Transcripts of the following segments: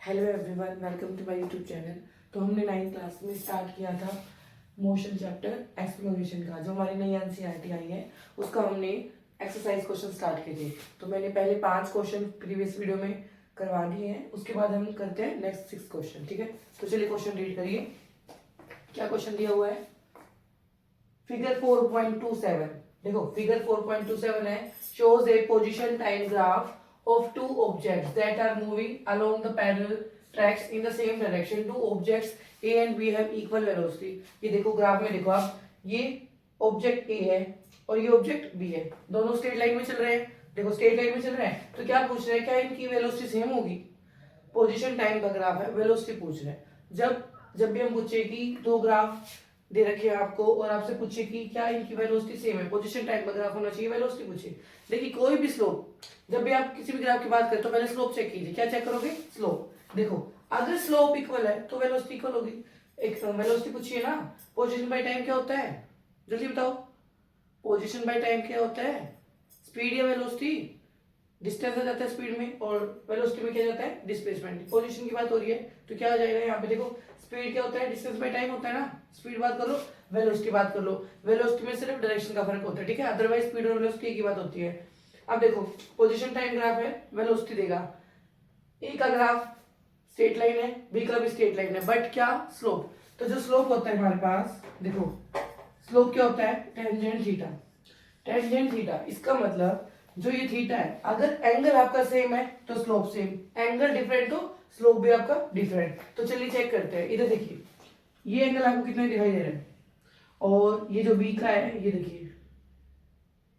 Hello everyone, welcome to my YouTube channel. तो हमने 9th class में स्टार्ट किया था मोशन चैप्टर एक्सप्लोरेशन का, जो हमारी नई एनसीईआरटी आई है उसका हमने एक्सरसाइज क्वेश्चन स्टार्ट किए थे। तो मैंने पहले 5 क्वेश्चन प्रीवियस वीडियो में करवा दिए हैं, उसके बाद हम करते हैं नेक्स्ट 6 क्वेश्चन। ठीक है, तो चलिए क्वेश्चन रीड करिए। क्या क्वेश्चन दिया हुआ है? फिगर 4.27। देखो फिगर 4.27 है, shows a position time graph of two objects that are moving along the parallel tracks in the same direction. Two objects A and B have equal velocity. ये देखो graph में देखो आप, ये ऑब्जेक्ट A है और ये ऑब्जेक्ट B है, दोनों स्ट्रेट लाइन में चल रहे हैं। देखो स्ट्रेट लाइन में चल रहे हैं, तो क्या पूछ रहे हैं, क्या इनकी वेलोसिटी सेम होगी? पोजीशन टाइम का ग्राफ है, वेलोसिटी पूछ रहे हैं। जब भी हम पूछे कि दो ग्राफ दे रखे हैं आपको और आपसे पूछे कि क्या इनकी वेलोसिटी सेम है, पोजीशन टाइम का ग्राफ होना चाहिए, वेलोसिटी पूछे। देखिए कोई भी स्लोप, जब भी आप किसी भी ग्राफ की बात करें तो पहले स्लोप चेक कीजिए। क्या चेक करोगे? स्लोप। देखो अगर स्लोप इक्वल है तो वेलोसिटी इक्वल होगी। एक वेलोसिटी पूछिए ना, पोजीशन बाय टाइम क्या होता है, जल्दी बताओ। पोजीशन बाय टाइम क्या होता है? स्पीड या वेलोसिटी? डिस्टेंस आ जाता है स्पीड में, और वेलोसिटी में क्या जाता है? डिस्प्लेसमेंट। पोजीशन की बात हो रही है तो क्या आ जाएगा यहाँ पे? देखो स्पीड क्या होता है? डिस्टेंस बाय टाइम होता है ना। स्पीड बात कर लो, वेलोसिटी बात कर लो। वेलोसिटी में सिर्फ डायरेक्शन का फर्क होता है, ठीक है, अदरवाइज स्पीड और वेलोसिटी की बात होती है। अब देखो पोजीशन टाइम ग्राफ है, वेलोसिटी देगा। ए का ग्राफ स्ट्रेट लाइन है, बी का भी स्ट्रेट लाइन है, बट क्या स्लोप। तो जो स्लोप होता है हमारे पास, देखो स्लोप क्या होता है? Tangent theta. टेंजेंट थीटा, इसका मतलब जो ये थीटा है, अगर एंगल आपका सेम है तो स्लोप सेम, एंगल डिफरेंट तो स्लोप भी आपका डिफरेंट। तो चलिए चेक करते हैं। इधर देखिए ये एंगल आपको कितना दिखाई दे रहा है, और ये जो बी का है ये देखिए,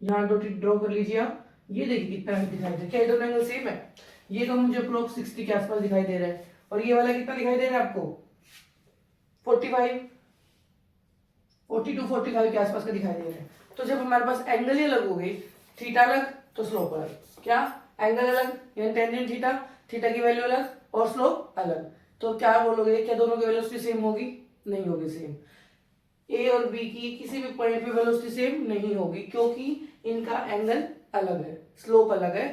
यहाँ डॉटेड ड्रॉ कर लीजिए आप। ये देखिए कितना दिखाई दे रहा है, क्या ये दोनों एंगल सेम है? ये तो मुझे अप्रोक्स 60 के आसपास दिखाई दे रहा है, और ये वाला कितना दिखाई दे रहा है आपको? 45, 42-45 के आसपास का दिखाई दे रहा है। तो जब हमारे पास एंगल ही अलग हो गई, थीटा अलग तो स्लोप अलग, क्या एंगल अलग यानी टेंजेंट थीटा, थीटा की वैल्यू अलग और स्लोप अलग, तो क्या बोलोगे, क्या दोनों की वेलोसिटी सेम होगी? नहीं होगी सेम। ए और बी की किसी भी पॉइंट पे वेलोसिटी सेम नहीं होगी, क्योंकि इनका एंगल अलग है, स्लोप अलग है।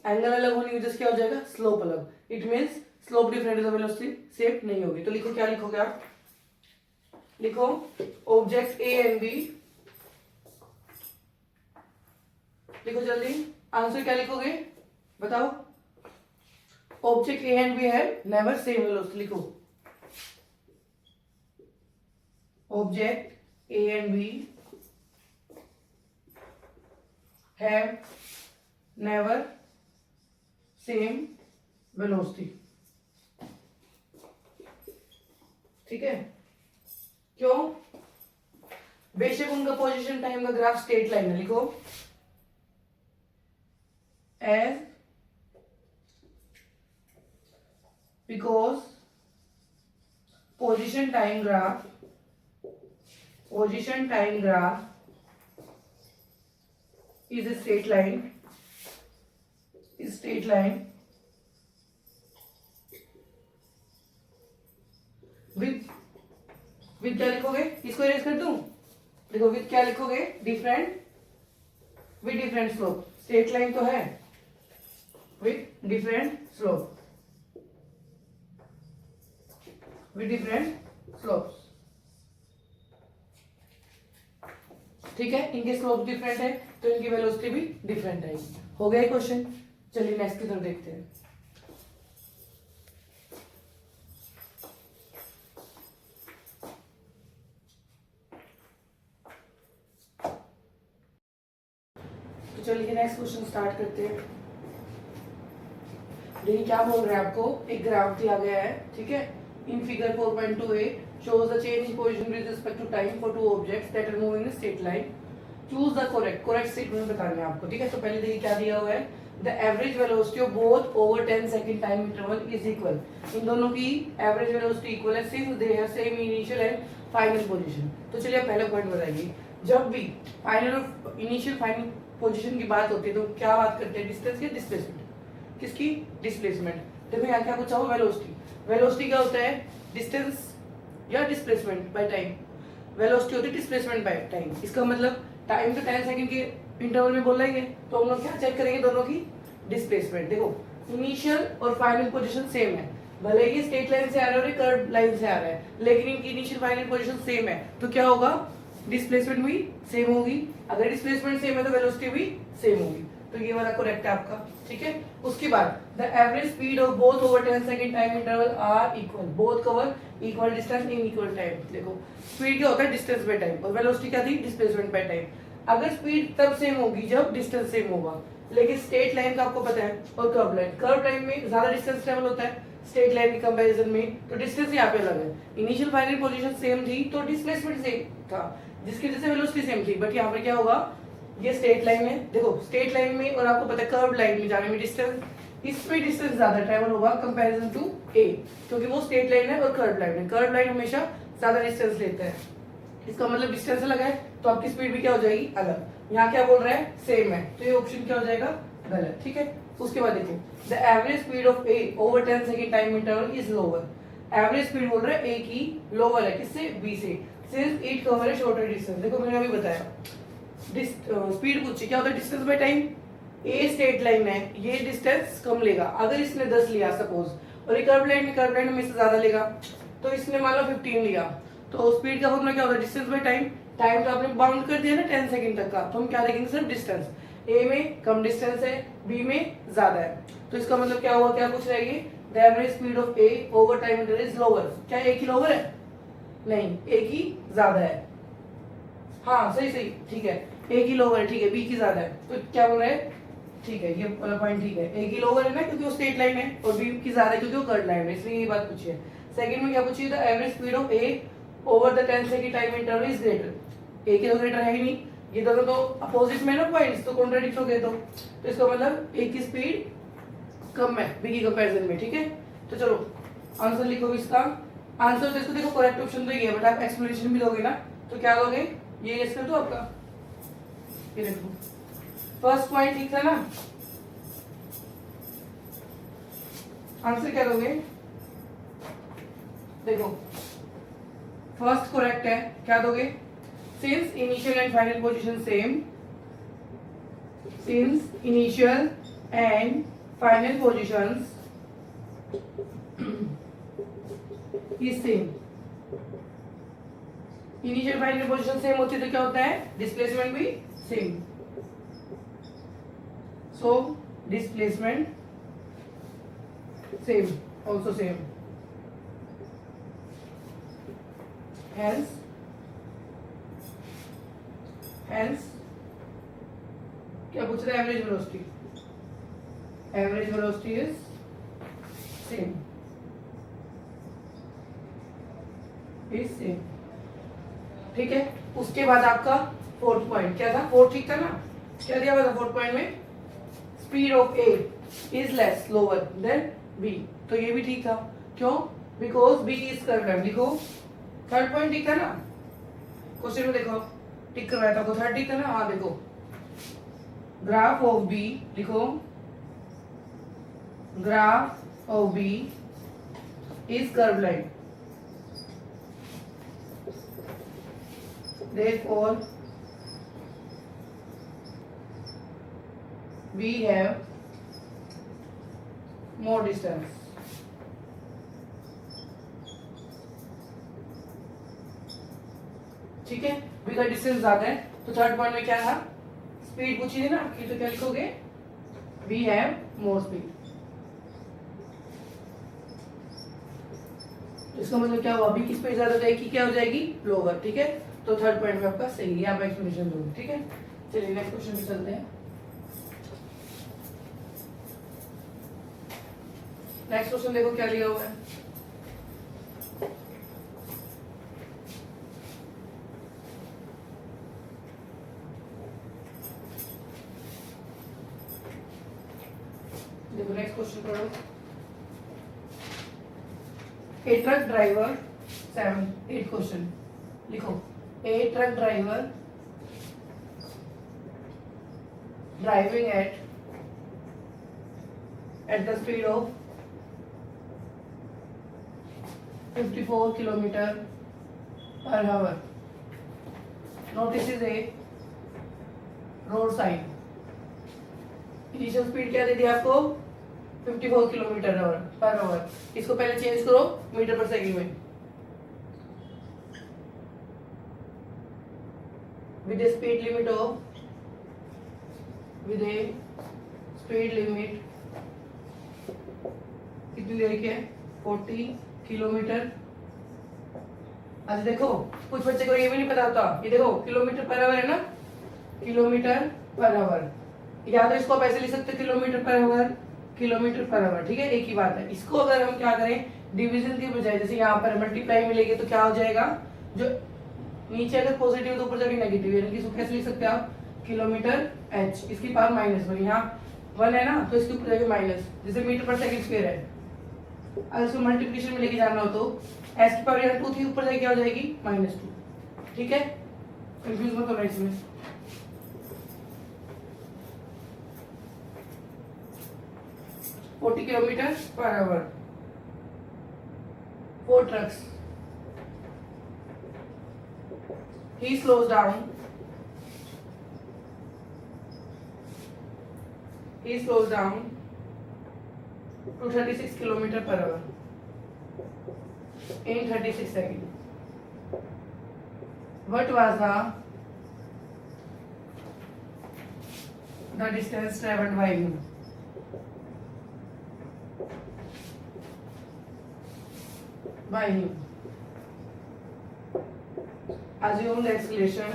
एंगल अलग होने की वजह से क्या हो जाएगा? स्लोप अलग। इट मीन्स स्लोप डिफरेंट है, वेलोसिटी सेम नहीं होगी। तो लिखो, क्या लिखोगे आप? लिखो ऑब्जेक्ट ए एंड बी, लिखो जल्दी। आंसर क्या लिखोगे बताओ? ऑब्जेक्ट ए एंड बी है नेवर सेम वेलोसिटी। लिखो object A and B have never same velocity. ठीक है, क्यों? बेशक उनका पोजीशन टाइम का ग्राफ स्ट्रेट लाइन है। लिखो as because position time graph is a straight line with क्या लिखोगे? इसको इरेज कर दूं? देखो विथ क्या लिखोगे? Different slope. स्ट्रेट लाइन तो है, विथ डिफरेंट स्लोप्स। ठीक है, इनके स्लोप डिफरेंट है तो इनकी वेलोसिटी भी डिफरेंट है। हो गया क्वेश्चन। चलिए नेक्स्ट की तरफ देखते हैं। तो चलिए नेक्स्ट क्वेश्चन स्टार्ट करते हैं। देखिए क्या बोल रहे हैं आपको, एक ग्राफ दिया गया है, ठीक है। In figure 4.28 shows the change in position with respect to time for two objects that are moving in a straight line. Choose the correct statement बताना है आपको, ठीक है। तो पहले देखिए क्या दिया हुआ है, the average velocity of both over 10 second time interval is equal. इन दोनों की एवरेज वेलोसिटी इक्वल है since they have same initial and final position. तो चलिए आप पहले पॉइंट बताइए, जब भी फाइनल और इनिशियल फाइनल पोजीशन की बात होती है तो क्या बात करते हैं? डिस्टेंस या डिस्प्लेसमेंट? किसकी? डिस्प्लेसमेंट। देखो यहाँ क्या पूछा हुआ? वेलोसिटी। वेलोसिटी क्या होता है? डिस्टेंस या डिस्प्लेसमेंट बाय टाइम। वेलोसिटी होती है डिस्प्लेसमेंट बाय टाइम। इसका मतलब टाइम तो 10 सेकंड के इंटरवल में बोल लेंगे, तो हम लोग क्या चेक करेंगे? दोनों की डिस्प्लेसमेंट। देखो इनिशियल और फाइनल पोजीशन सेम है, भले ही स्ट्रेट लाइन से आ रहा है और कर्व लाइन से आ रहा है, लेकिन इनकी इनिशियल फाइनल पोजीशन सेम है, तो क्या होगा, डिस्प्लेसमेंट भी सेम होगी। अगर डिस्प्लेसमेंट सेम है तो वेलोसिटी भी सेम होगी। तो ये वाला करेक्ट है आपका, ठीक है। उसके बाद the average speed of both over 10 second time interval are equal, both cover equal distance in equal time. देखो स्पीड क्या होता है, डिस्टेंस बाय टाइम, और वेलोसिटी क्या थी, डिस्प्लेसमेंट बाय टाइम। अगर स्पीड तब सेम होगी जब डिस्टेंस सेम होगा, लेकिन स्ट्रेट लाइन का आपको पता है और कर्व लाइन में ज्यादा डिस्टेंस ट्रेवल होता है स्ट्रेट लाइन के कंपैरिजन में, तो डिस्टेंस यहाँ पे अलग है। इनिशियल फाइनल पोजीशन सेम थी तो डिस्प्लेसमेंट सेम था, जिसकी वजह से वेलोसिटी सेम थी। बट यहाँ पर क्या होगा, ये स्ट्रेट लाइन है, देखो स्ट्रेट लाइन में और आपको पता है कर्व लाइन में जाने में डिस्टेंस, इसमें डिस्टेंस ज्यादा ट्रेवल होगा कंपैरिजन टू ए, क्योंकि वो स्ट्रेट लाइन है और कर्व लाइन है। कर्व लाइन हमेशा ज्यादा डिस्टेंस लेता है, इसका मतलब डिस्टेंस अलग है, तो आपकी स्पीड भी क्या हो जाएगी, अलग। यहाँ क्या बोल रहा है, सेम है, तो ये ऑप्शन क्या हो जाएगा, गलत, ठीक है। उसके बाद देखो the average speed of A over 10 second time interval is lower. Average speed बोल रहा है ए की लोअर है, किससे, बी से, सिंस इट कवर है शॉर्टर डिस्टेंस। देखो मैंने अभी बताया स्पीड पूछी, क्या होता है, distance by time. A straight line है, ये डिस्टेंस कम लेगा, अगर इसने 10 लिया सपोज, और ये कर्व लाइन में से ज्यादा लेगा, तो इसने मान लो 15 लिया, तो स्पीड का फॉर्मूला क्या होता है, डिस्टेंस बाय टाइम। टाइम तो आपने बाउंड कर दिया ना 10 सेकंड तक का, तो हम क्या देखेंगे, सिर्फ डिस्टेंस। ए में कम डिस्टेंस है, बी में ज्यादा है, तो इसका मतलब क्या हुआ, क्या पूछ रहा है ये, the average speed of A over time interval is lower. क्या ए की लोअर है, नहीं, ए की ज्यादा है, हाँ सही सही, ठीक है, ए की लोअर है, ठीक है, बी की ज्यादा है, तो क्या बोल रहे हैं, ठीक है, ये पॉइंट ठीक है, ए की लोअर है ना क्योंकि वो स्ट्रेट लाइन है, और बी की ज्यादा है क्योंकि वो कर्व लाइन है, इसलिए ये बात पूछी है। सेकंड में क्या पूछी है, the average speed of A over the 10 second time interval is greater. A के तो ग्रेटर है ही नहीं, ये दोनों तो अपोजिट में ना पॉइंट्स, तो कॉन्ट्राडिक्ट हो गए, तो इसका मतलब ए की स्पीड कम है बी की कंपैरिजन में, ठीक है। तो चलो आंसर लिखो इसका। आंसर तो इसको देखो करेक्ट ऑप्शन तो ये है, बट आप एक्सप्लेनेशन भी दोगे ना, तो क्या दोगे, ये गेस कर दो आपका, ये देखो फर्स्ट पॉइंट ठीक था ना, आंसर क्या दोगे, देखो फर्स्ट करेक्ट है, क्या दोगे, since initial and final position same, since initial and final positions is same. Initial final position same होती है तो क्या होता है, डिस्प्लेसमेंट भी same, so displacement same, also same, hence क्या पूछ रहा है, average velocity, average velocity is same, ठीक है। उसके बाद आपका फोर्थ पॉइंट क्या था, फोर्थ ठीक था ना, क्या दिया हुआ था फोर्थ पॉइंट में, speed of A is less lower than B, तो ये भी ठीक था, क्यों, बिकॉज बी इज कर्व, लिखो थर्ड पॉइंट ठीक था ना, क्वेश्चन में देखो टिक करवाया था, थर्ड ठीक था ना, हाँ देखो ग्राफ ऑफ बी, लिखो graph of B is curve line, therefore we have more distance, ठीक है, बी का डिस्टेंस ज्यादा है, तो थर्ड पॉइंट में क्या था, स्पीड पूछी थी ना आपकी, तो क्या लिखोगे, वी हैव मोर स्पीड, इसका मतलब क्या हुआ, बी की स्पीड ज्यादा जाएगी, क्या हो जाएगी, लोअर, ठीक है। तो थर्ड पॉइंट में आपका सही है, आप एक्सप्लेनेशन दोगे, ठीक है। चलिए नेक्स्ट क्वेश्चन पे चलते हैं। नेक्स्ट क्वेश्चन देखो क्या लिया हुआ है, देखो नेक्स्ट क्वेश्चन पढ़ो, ए ट्रक ड्राइवर 8 क्वेश्चन लिखो, a truck driver driving at the speed of 54 kilometer per hour notices a road sign। Initial speed क्या दे दी आपको, 54 किलोमीटर पर आवर। इसको पहले चेंज करो मीटर पर सेकंड में। with a speed limit कितनी देर की है 40 किलोमीटर। अच्छा देखो कुछ बच्चे को ये भी नहीं पता होता, ये देखो किलोमीटर पर आवर है ना, किलोमीटर पर आवर, या तो इसको आप ऐसे लिख सकते हो kilometre per hour, kilometre per hour, ठीक है, एक ही बात है। इसको अगर हम क्या करें डिवीजन के बजाय, जैसे यहाँ पर मल्टीप्लाई मिलेगी तो क्या हो जाएगा, जो नीचे अगर पॉजिटिव तो ऊपर जाके नेगेटिव है, इसको कैसे लिख सकते हैं आप, किलोमीटर एच, इसकी पावर -1, यहाँ 1 है ना तो इसके ऊपर जाके माइनस, जैसे मीटर पर सेकंड स्क्वायर है, अगर इसको मल्टीप्लिकेशन में लेके जाना हो तो एस की पावर यहाँ 2 थी, ऊपर जाके क्या हो जाएगी -2, ठीक है, कंफ्यूज मत होना इसमें। Forty kilometre per hour, 4 trucks. He slows down. He slows down to 36 kilometer per hour in 36 seconds. What was the distance traveled by him? Assume the acceleration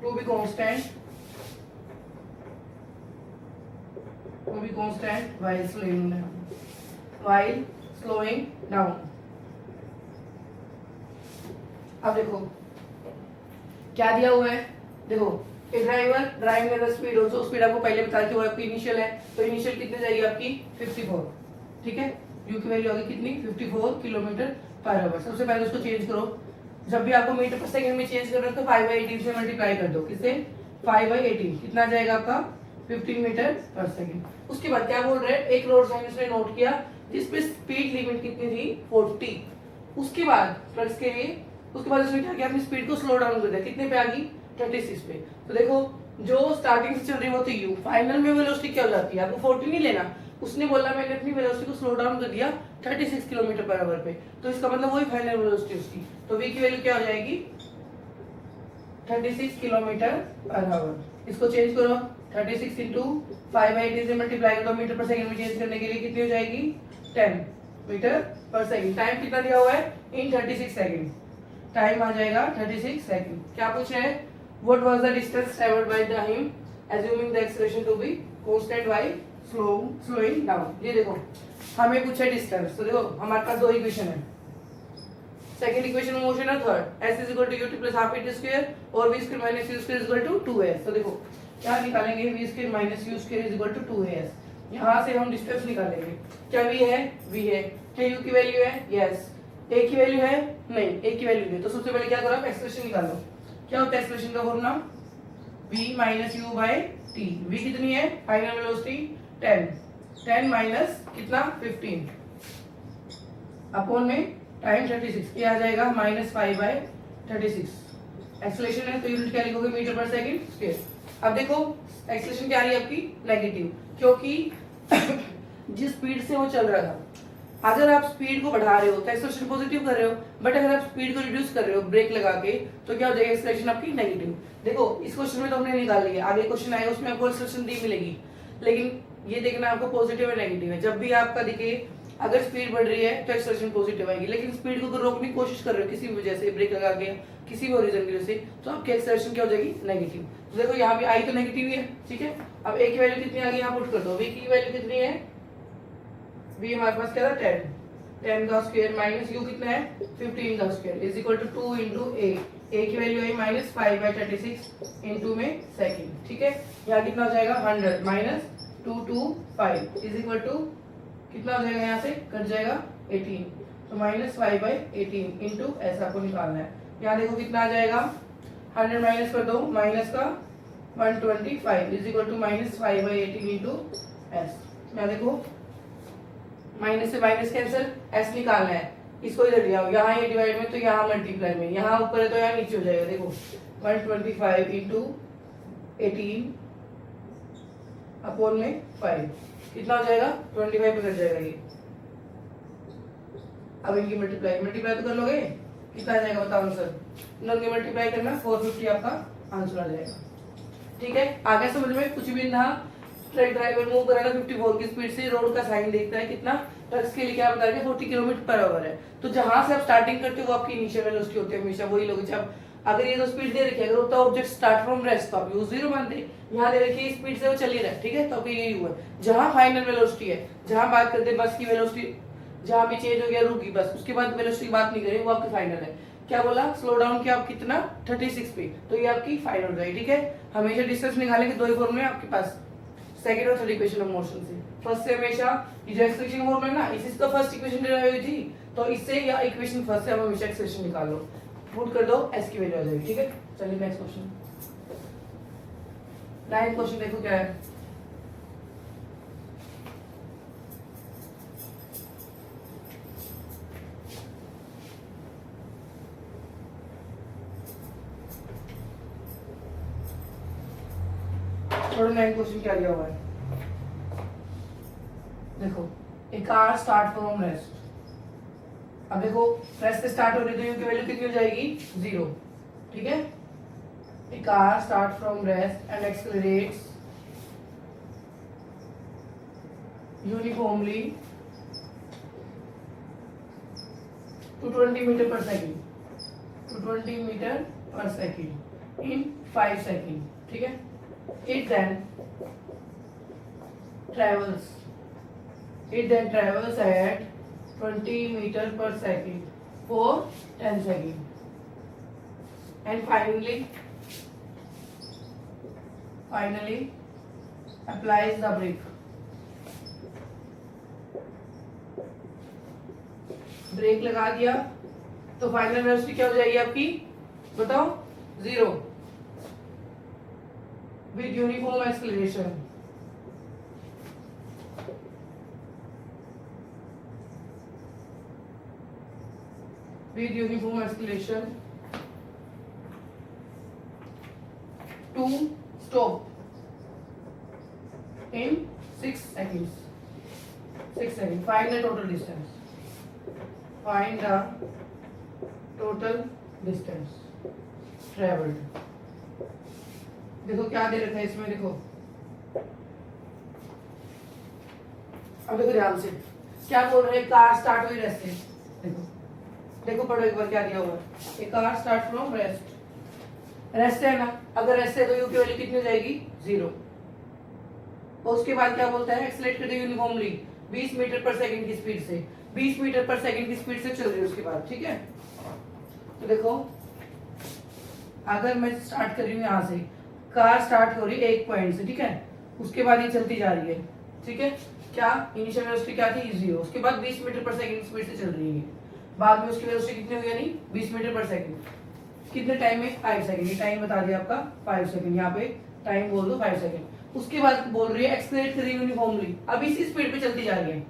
to be constant while slowing down. अब देखो क्या दिया हुआ है, देखो a driver driving at the speed also, speed आपको पहले बता के वो आपकी इनिशियल है, तो इनिशियल कितनी जाएगी आपकी 54, ठीक है, यू की वैल्यू होगी कितनी 54 किलोमीटर पर आवर। सबसे पहले उसको चेंज करो, जब भी आपको मीटर पर सेकंड में चेंज करना है तो 5/18 से मल्टीप्लाई कर दो, किससे 5/18, कितना जाएगा आपका 15 मीटर पर सेकंड। उसके बाद क्या बोल रहे हैं, एक रोड साइन उसने नोट किया जिसपे स्पीड लिमिट कितनी थी 40, उसके बाद ट्रक्स के लिए, उसके बाद उसने क्या किया अपनी स्पीड को स्लो डाउन कर दिया, कितने पे आ गई 36 पे। तो देखो जो स्टार्टिंग से चल रही है वो तो यू, फाइनल में वेलोसिटी क्या हो जाती है, आपको 40 नहीं लेना, उसने बोला मैंने अपनी वेलोसिटी को स्लो डाउन कर दिया 36 किलोमीटर पर आवर पे, तो इसका मतलब वही फाइनल वेलोसिटी उसकी, तो v की वैल्यू क्या हो जाएगी 36 किलोमीटर पर आवर। इसको चेंज करो 36 इंटू 5/18 से मल्टीप्लाई करो, मीटर पर सेकंड में चेंज करने के लिए कितनी हो जाएगी 10 मीटर पर सेकंड। टाइम कितना दिया हुआ है इन 36 सेकंड, टाइम आ जाएगा 36 सेकंड। क्या पूछ रहे हैं, what was the distance travelled by him assuming the acceleration to be constant while slowing down। ये देखो हमें पूछा डिस्टेंस, तो देखो हमारे पास दो इक्वेशन है, सेकंड इक्वेशन में मोशन है third, s is equal to ut plus half at square और v square minus u square is equal to 2s। तो देखो क्या निकालेंगे, v square minus u square is equal to 2as, यहां से हम डिस्टेंस निकालेंगे, क्या v है, v है, क्या u की वैल्यू है, यस, a की वैल्यू है, नहीं, a की वैल्यू नहीं, तो सबसे पहले क्या करो आप एक्सप्रेशन निकालो, क्या होता है एक्सप्रेशन का formula v minus u by t, v कितनी है फाइनल वेलोसिटी 10 माइनस कितना 15 अपॉन में टाइम 36, ये आ जाएगा -5/36, एक्सेलरेशन है तो यूनिट क्या लिखोगे मीटर पर सेकंड स्क्वायर। अब देखो एक्सेलरेशन क्या आ रही है आपकी नेगेटिव, क्योंकि जिस स्पीड से वो चल रहा था, अगर आप स्पीड को बढ़ा रहे हो तो एक्सेलरेशन पॉजिटिव कर रहे हो, बट अगर आप स्पीड को रिड्यूस कर रहे हो ब्रेक लगा के तो क्या हो जाएगा एक्सेलरेशन आपकी नेगेटिव। देखो इस क्वेश्चन में तो हमने निकाल लिया, आगे क्वेश्चन आएगा उसमें आपको एक्सेलरेशन दी मिलेगी, लेकिन ये देखना आपको पॉजिटिव है नेगेटिव है। जब भी आपका दिखे अगर स्पीड बढ़ रही है तो एक्सेलरेशन पॉजिटिव आएगी, लेकिन स्पीड को अगर रोकने की कोशिश कर रहे हो किसी भी वजह से, ब्रेक लगा के किसी भी रीजन की वजह से, तो आपकी एक्सेलरेशन क्या हो जाएगी नेगेटिव। तो देखो यहाँ भी आई तो नेगेटिव ही है, ठीक है, अब ए की वैल्यू कितनी आ गई यहाँ पुट कर दो, वी की वैल्यू कितनी है, वी हमारे पास क्या था 10 का स्क्वायर माइनस यू कितना है 15 का square is equal to 2 into A की वैल्यू आई -5/36 इंटू में सेकंड, ठीक है, यहाँ कितना हो जाएगा 100 माइनस 225 इज इक्वल टू कितना हो जाएगा, यहाँ से कट जाएगा 18, तो -5/18 इंटू ऐसा आपको निकालना है। यहाँ देखो कितना आ जाएगा 100 माइनस कर दो, माइनस का 125 is equal to -5/18 into S. यहाँ देखो माइनस से माइनस कैंसिल, एस निकालना है, इसको इधर लिया, यहाँ ये डिवाइड में तो यहाँ मल्टीप्लाई में, यहाँ ऊपर है तो यहाँ नीचे हो जाएगा। देखो 125 इंटू 18 अपॉन में 5 कितना हो जाएगा 25 पे कट जाएगा ये। अब इनकी मल्टीप्लाई तो कर लोगे, कितना आ जाएगा बताओ आंसर। इनकी मल्टीप्लाई करना 450 आपका आंसर आ जाएगा। ठीक है, आगे समझ में कुछ भी नहीं था। ट्रक ड्राइवर मूव करेगा 54 की स्पीड से, रोड का साइन देखता है कितना, ट्रक्स के लिए क्या बता रहे 40 किलोमीटर पर आवर है। तो जहां से आप स्टार्टिंग करते हो वो आपकी इनिशियल वेलोसिटी होती है, हमेशा वही लोगे। जब अगर ये तो स्पीड दे रखी है, अगर होता ऑब्जेक्ट स्टार्ट फ्रॉम रेस्ट तो आप यू 0 मानते, यहाँ दे रखी है स्पीड से वो चल ही रहा है, ठीक है, तो आपको ये यू है। जहां फाइनल वेलोसिटी है, जहां बात करते हैं बस की वेलोसिटी, जहां भी चेंज हो गया रुकी बस, उसके बाद वेलोसिटी की बात नहीं करें, वो आपकी फाइनल है। क्या बोला, स्लो डाउन किया आप कितना 36 पे, तो ये आपकी फाइनल हो जाएगी। ठीक है, हमेशा डिस्टेंस निकालेंगे, दो ही फॉर्मूले आपके पास, सेकंड और थर्ड इक्वेशन ऑफ मोशन से। फर्स्ट से हमेशा ये जो एक्सप्रेशन फॉर्मूला है ना, इसी से तो फर्स्ट इक्वेशन डिराइव हुई थी, तो इससे या इक्वेशन फर्स्ट से हम हमेशा एक्सप्रेशन निकाल लो, पुट कर दो, एस की वैल्यू आ जाएगी। ठीक है, चलिए नेक्स्ट क्वेश्चन, 9th क्वेश्चन देखो क्या है। थोड़ा 9th क्वेश्चन क्या दिया हुआ है देखो, ए कार स्टार्ट फ्रॉम रेस्ट। अब देखो रेस्ट से स्टार्ट हो रही है तो यू की वैल्यू कितनी हो जाएगी 0। ठीक है, a car start from rest and accelerates uniformly to 20 metre per second, to 20 metre per second in 5 second. ठीक है, it then travels at 20 meter per second for 10 seconds and finally applies the brake लगा दिया तो final velocity क्या हो जाएगी आपकी बताओ 0 with uniform acceleration। with uniform acceleration to stop in 6 seconds। 6 seconds। Find the total distance। Find the total distance traveled। देखो क्या दे रखा है इसमें, देखो अब देखो ध्यान से क्या बोल रहे हैं, कार स्टार्ट हुई रेस्ट से। देखो पढ़ो एक बार क्या दिया हुआ है, a car start from rest है ना, अगर रेस्ट है तो यू की वैल्यू कितनी हो जाएगी 0। और उसके बाद क्या बोलता है, एक्सेलरेट करते यूनिफॉर्मली 20 मीटर पर सेकंड की स्पीड से, 20 मीटर पर सेकंड की स्पीड से चल रही है उसके बाद। ठीक है, तो देखो अगर मैं स्टार्ट कर रही हूँ यहाँ से, कार स्टार्ट हो रही है एक पॉइंट से, ठीक है, उसके बाद ये चलती जा रही है। ठीक है, क्या इनिशियल वेलोसिटी क्या थी 0, उसके बाद 20 मीटर पर सेकंड स्पीड से चल रही है, बाद में उसकी वेलोसिटी कितनी हुई, यानी 20 मीटर पर सेकंड, कितने टाइम में 5 सेकंड, ये टाइम बता दिया आपका 5 सेकंड, यहाँ पे टाइम बोल दो 5 सेकंड। उसके बाद बोल रही है एक्सेलरेट करिए यूनिफॉर्मली, अब इसी स्पीड पे चलती जा रही है,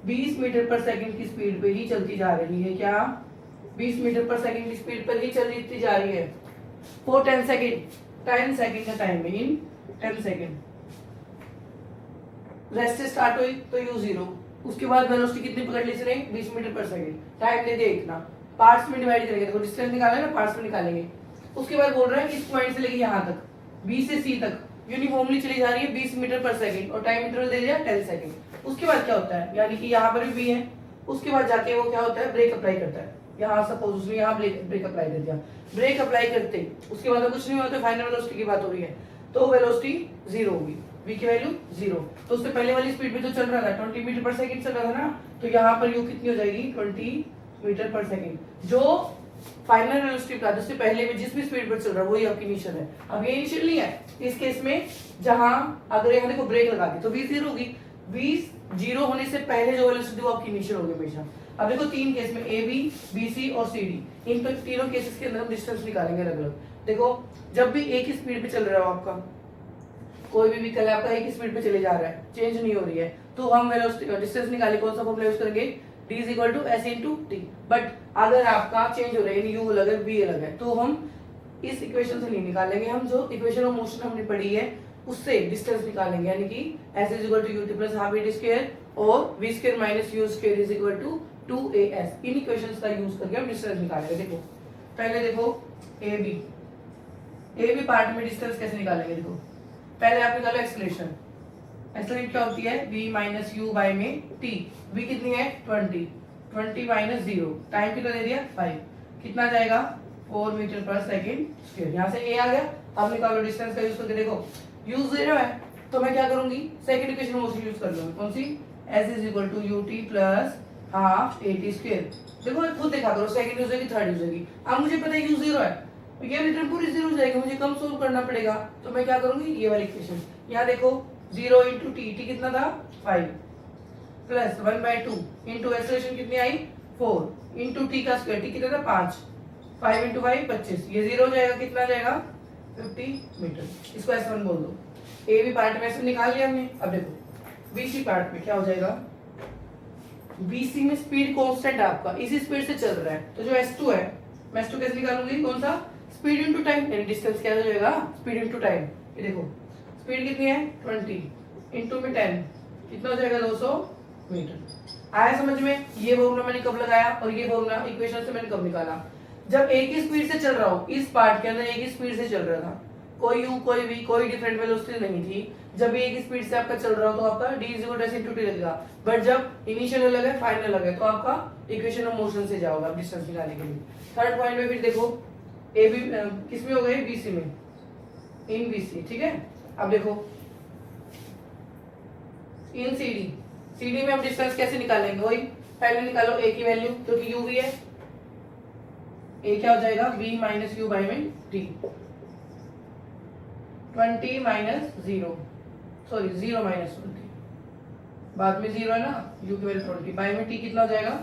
20 मीटर पर सेकंड की स्पीड पे ही चलती जा रही है, क्या 20 मीटर पर सेकंड की स्पीड पर ही चलती जा रही है फॉर 10 सेकंड, 10 सेकंड का टाइम है, इन 10 सेकंड। रेस्ट से स्टार्ट हुई तो यू 0, उसके बाद वेलोसिटी कितनी पकड़ ली इसने 20 मीटर पर सेकंड, टाइम दे दिया इतना, पार्ट्स में डिवाइड करेंगे, देखो डिस्टेंस निकाला है ना, पार्ट्स में निकालेंगे। उसके बाद बोल रहा है इस पॉइंट से लेके यहाँ तक बी से सी तक यूनिफॉर्मली चली जा रही है 20 मीटर पर सेकंड और टाइम इंटरवल दे दिया 10 सेकंड। उसके बाद क्या होता है, यानी कि यहाँ पर भी बी है, उसके बाद जाके वो क्या होता है ब्रेक अप्लाई करता है, यहाँ सपोज उसने यहाँ ब्रेक अप्लाई कर दिया, ब्रेक अप्लाई करते उसके बाद कुछ नहीं होता, फाइनल वेलोसिटी की बात हो रही है, तो वेलोसिटी 0 होगी, v की वैल्यू 0। तो उससे पहले वाली स्पीड पे जो चल रहा था 20 मीटर पर सेकंड चल रहा था ना, तो यहाँ पर u कितनी हो जाएगी 20 मीटर पर सेकंड, जो फाइनल वेलोसिटी था उससे पहले में जिस भी स्पीड पर चल रहा है वही आपकी इनिशियल है। अब ये इनिशियल नहीं है इस केस में, जहां अगर यहाँ देखो ब्रेक लगा दी तो v 0 होगी, v 0 होने से पहले जो वेलोसिटी वो आपकी इनिशियल होगी हमेशा। अब देखो तीन केस में ए बी बी सी और सी डी, इन तीनों केसेस के अंदर हम डिस्टेंस निकालेंगे अलग अलग। देखो जब भी एक ही स्पीड पे चल रहा हो आपका कोई भी व्हीकल है आपका एक ही स्पीड पे चले जा रहा है, चेंज नहीं हो रही है, तो हम वेलोसिटी डिस्टेंस निकाले कौन सा फॉर्मूला यूज करेंगे d is equal to s into t। But अगर आपका चेंज हो रहा है, u अलग है b अलग है, तो हम इस इक्वेशन से नहीं निकालेंगे, हम जो इक्वेशन ऑफ मोशन हमने पढ़ी है उससे डिस्टेंस निकालेंगे, यानी कि s is equal to ut plus half a t square और v square minus u square is equal to 2as। इन इक्वेशंस का यूज करके हम डिस्टेंस निकालेंगे। देखो पहले देखो ए बी पार्ट में डिस्टेंस कैसे निकालेंगे। देखो पहले आप निकालो एक्सेलरेशन। एक्सेलरेशन क्या होती है v माइनस यू बाय में t। v कितनी है 20 माइनस 0, टाइम कितना दे दिया 5, कितना जाएगा 4 मीटर पर सेकेंड स्क्वायर। यहाँ से a आ गया। अब निकालो डिस्टेंस का यूज करके। देखो u 0 है तो मैं क्या करूंगी सेकंड इक्वेशन मोशन यूज कर लूंगी। कौन सी s is equal to ut plus half a t square. देखो खुद देखा करो, सेकंड यूज होगी थर्ड यूज होगी। अब मुझे पता है u 0 है तो ये रिटर्न पूरी 0 हो जाएगी, मुझे कम सोल्व करना पड़ेगा। तो मैं क्या करूंगी ये वाली इक्वेशन। यहाँ देखो 0 इंटू t कितना था 5 प्लस 1/2 इंटू एक्सेलरेशन कितनी आई 4 इंटू t का स्क्वायर t कितना था 5 इंटू 5 25, ये 0 हो जाएगा, कितना जाएगा 50 मीटर। इसको S1 बोल दो। ए बी पार्ट में से निकाल लिया हमने। अब देखो बीसी पार्ट में क्या हो जाएगा, बीसी में स्पीड कांस्टेंट आपका इसी स्पीड से चल रहा है, तो जो S2 है मैं S2 कैसे निकालूंगी, कौन सा स्पीड इनटू टाइम, यानी डिस्टेंस क्या हो जाएगा स्पीड इनटू टाइम। ये देखो स्पीड कितनी है 20 इंटू में 10 कितना हो जाएगा 200 मीटर। आया समझ में। ये फॉर्मूला मैंने कब लगाया और ये फॉर्मूला इक्वेशन से मैंने कब निकाला, जब एक ही स्पीड से चल रहा हो। इस पार्ट के अंदर एक ही स्पीड से चल रहा था, कोई u कोई v कोई डिफरेंट वेलोसिटी नहीं थी। जब एक ही स्पीड से आपका चल रहा हो तो आपका d is equal to t लगेगा। बट जब इनिशियल अलग है फाइनल अलग है तो आपका इक्वेशन ऑफ मोशन से जाओगे डिस्टेंस निकालने के लिए। थर्ड पॉइंट में फिर देखो ए बी किस में हो गए बीसी में, इन बीसी, ठीक है। अब देखो इन सीडी में हम डिस्टेंस कैसे निकालेंगे, वही पहले निकालो a की वैल्यू क्योंकि u v है। a क्या हो जाएगा v माइनस यू बाई में t 20 माइनस 0 सॉरी 0 माइनस 20, बाद में 0 है ना, u की वैल्यू 20 बाई में t कितना हो जाएगा।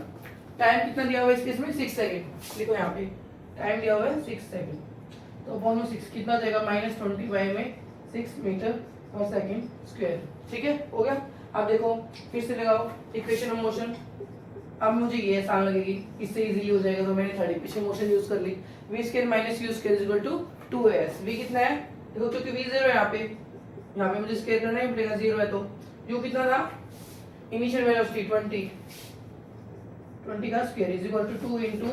टाइम कितना दिया हुआ है इस केस में 6 सेकंड। देखो यहाँ पे टाइम दिया हुआ है 6 सेकंड, तो अपॉन में 6 कितना हो जाएगा माइनस 20 बाई में 6 मीटर पर सेकंड स्क्वायर। ठीक है हो गया। अब देखो फिर से लगाओ इक्वेशन ऑफ मोशन। अब मुझे ये आसान लगेगी, इससे इजीली हो जाएगा, तो मैंने थर्ड इक्वेशन मोशन यूज कर ली। v square minus u square is equal to 2as। v कितना है देखो, क्योंकि v 0 है यहाँ पे मुझे स्क्वायर करना ही पड़ेगा, 0 है तो u कितना था इनिशियल वेलोसिटी 20 का square is equal to 2 into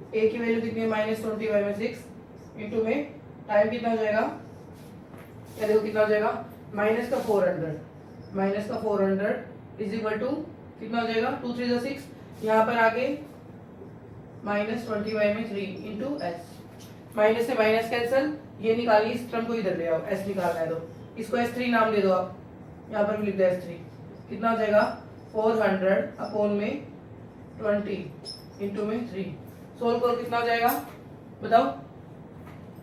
a की वैल्यू कितनी है माइनस 20 बाई में 6 इंटू में टाइम कितना हो जाएगा, या देखो कितना हो जाएगा माइनस का 400 इज इक्वल टू कितना हो जाएगा 2 3 6, यहाँ पर आगे माइनस 20 बाई में 3 इंटू एस। माइनस से माइनस कैंसिल, ये निकालिए, इस टर्म को इधर ले आओ, एस निकालना है तो इसको S3 नाम दे दो आप, यहाँ पर भी लिख दो S3। कितना हो जाएगा 400 अपॉन में 20 इंटू में 3। सोल्व करो कितना हो जाएगा बताओ,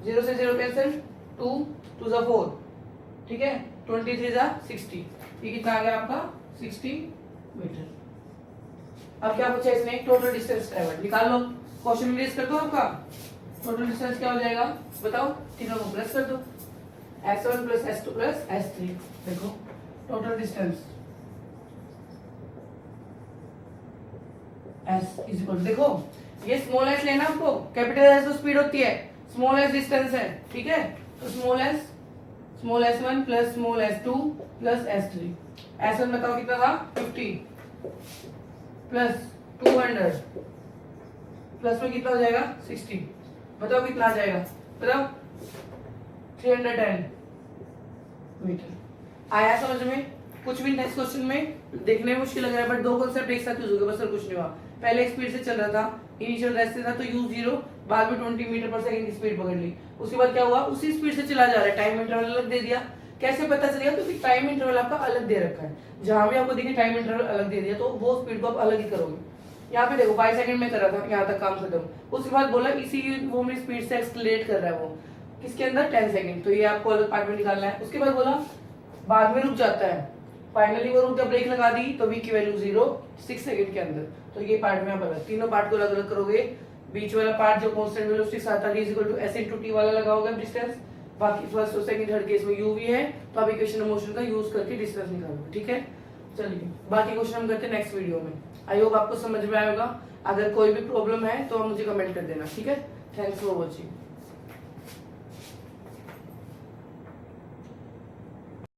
0 से 0 कैंसिल, 2 2 जा 4, ठीक है 23 जा 60, ये कितना आ गया आपका 60 मीटर। अब क्या पूछा इसने, टोटल डिस्टेंस ट्रैवल निकाल लो। क्वेश्चन में रेज कर दो आपका टोटल डिस्टेंस क्या हो जाएगा बताओ, तीनों को प्लस कर दो, s1 plus s2 plus s3। देखो total distance s is equal, देखो ये स्मॉल s लेना आपको, कैपिटल S तो स्पीड होती है, स्मॉल s डिस्टेंस है, ठीक है। तो small s1 plus small s2 plus s3। s1 बताओ कितना था 50 प्लस 200 प्लस में कितना हो जाएगा 60, बताओ कितना आ जाएगा बताओ 310 मीटर। आया समझ में। कुछ भी नेक्स्ट क्वेश्चन में देखने में मुश्किल लग रहा है, बट दो कॉन्सेप्ट एक साथ यूज हो गए, बस और कुछ नहीं हुआ। पहले एक स्पीड से चल रहा था, इनिशियल रेस्ट था तो u 0, बाद में 20 मीटर पर सेकंड की स्पीड पकड़ ली। उसके बाद क्या हुआ, उसी स्पीड से चला जा रहा है, टाइम इंटरवल अलग दे दिया। कैसे पता चलेगा, क्योंकि टाइम इंटरवल आपका अलग दे रखा है, जहां भी आपको देखिए टाइम इंटरवल अलग दे दिया तो वो स्पीड को आप अलग ही करोगे। यहाँ पे देखो 5 सेकंड में कर रहा था, यहाँ तक काम खत्म। उसके बाद बोला इसी वो मेरी स्पीड से एक्सलेट कर रहा है, वो किसके अंदर 10 सेकंड, तो ये आपको अलग पार्ट में निकालना है। उसके बाद बोला बाद में रुक जाता है, फाइनली वो रुक, जब ब्रेक लगा दी तो v की वैल्यू 0 6 सेकंड के अंदर, तो ये पार्ट में आप अलग, तीनों पार्ट को अलग अलग करोगे। बीच वाला पार्ट जो कांस्टेंट वेलोसिटी आता है s into t वाला लगाओगे डिस्टेंस, बाकी फर्स्ट और सेकंड थर्ड केस में u v है, तो आप इक्वेशन ऑफ मोशन का यूज करके डिस्टेंस निकालोगे, ठीक है। चलिए बाकी क्वेश्चन हम करते हैं नेक्स्ट वीडियो में। आई होप आपको समझ में आएगा। अगर कोई भी प्रॉब्लम है तो आप मुझे कमेंट कर देना, ठीक है। Thanks for watching.